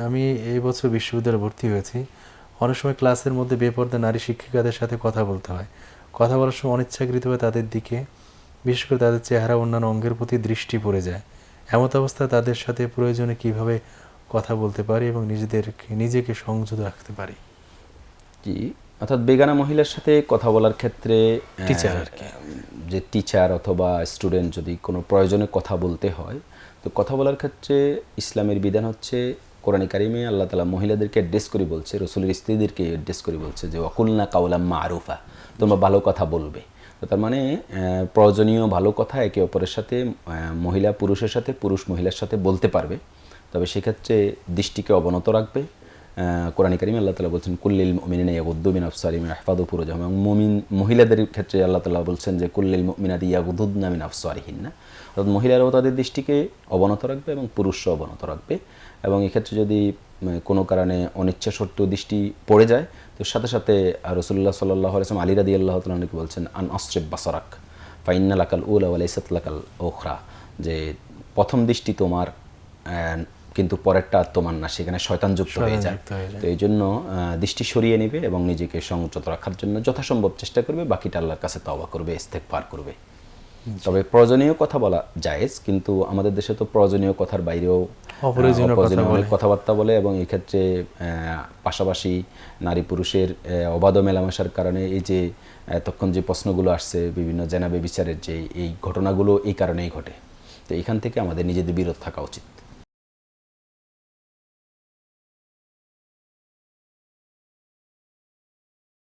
আমি এই বছর বিশ্ববিদ্যালয়ে ভর্তি হয়েছি। অনেক সময় ক্লাসের মধ্যে বেপরদা নারী শিক্ষিকাদের সাথে কথা বলতে হয়। কথা বলার সময় অনিচ্ছাকৃতভাবে তাদের দিকে, বিশেষ করে তাদের চেহারা অন্যান্য অঙ্গের প্রতি দৃষ্টি পড়ে যায়। এমত অবস্থায় তাদের সাথে প্রয়োজনে কিভাবে কথা বলতে পারি এবং নিজেকে সংযত রাখতে পারি? জি, অর্থাৎ বেগানা মহিলার সাথে কথা বলার ক্ষেত্রে টিচার আর কি। যে টিচার অথবা স্টুডেন্ট যদি কোনো প্রয়োজনে কথা বলতে হয়, তো কথা বলার ক্ষেত্রে ইসলামের বিধান হচ্ছে, কোরআন কারিমে আল্লাহ তাআলা মহিলাদেরকে অ্যাড্রেস করে বলছে, রসুলের স্ত্রীদেরকে অ্যাড্রেস করে বলছে যে ওয়াকুলনা কাওলাম মারুফা, তোমরা ভালো কথা বলবে। তো তার মানে প্রয়োজনীয় ভালো কথা একে অপরের সাথে, মহিলা পুরুষের সাথে, পুরুষ মহিলার সাথে বলতে পারবে। তবে সেক্ষেত্রে দৃষ্টিকে অবনত রাখবে। কোরআন কারিমে আল্লাহ তাআলা বলছেন কুল্লিল মুমিনিনা ইয়াগুদ্দু মিন আবসারিহিম ওয়া ইহফাযু ফুরুজাহুম, এবং মহিলাদের ক্ষেত্রে আল্লাহ তাআলা বলছেন যে কুল্লিল মুমিনাতি ইয়াগুদ্দুনা মিন আবসারিহিন্না, অর্থাৎ মহিলারাও তাদের দৃষ্টিকে অবনত রাখবে এবং পুরুষরাও অবনত রাখবে। এবং এক্ষেত্রে যদি কোনো কারণে অনিচ্ছা সত্ত্বেও দৃষ্টি পড়ে যায়, তো সাথে সাথে রাসূলুল্লাহ সাল্লাল্লাহু আলাইহি ওয়াসাল্লাম আলী রাদিয়াল্লাহু তাআলা আনহুকে বলছেন আন আসরিব বাসারাক ফাইন্না লাকাল উলা ওয়া লাইসাত লাকাল উখরা, যে প্রথম দৃষ্টি তোমার কিন্তু পরেরটা তোমার না, সেখানে শয়তানযুক্ত হয়ে যায়। তো এই জন্য দৃষ্টি সরিয়ে নেবে এবং নিজেকে সংযত রাখার জন্য যথাসম্ভব চেষ্টা করবে, বাকিটা আল্লাহর কাছে তওবা করবে, ইস্তেগফার করবে। তবে প্রয়োজনীয় কথা বলা জায়েজ, কিন্তু আমাদের দেশে তো প্রয়োজনীয় কথার বাইরেও অপ্রয়োজনীয় অনেক কথাবার্তা বলে, এবং এই ক্ষেত্রে পাশাপাশি নারী পুরুষের অবাধ মেলামেশার কারণে এই যে এতক্ষণ যে প্রশ্নগুলো আসছে বিভিন্ন জেনাবে বিচারের, যে এই ঘটনাগুলো এই কারণেই ঘটে। তো এখান থেকে আমাদের নিজেদের বিরত থাকা উচিত।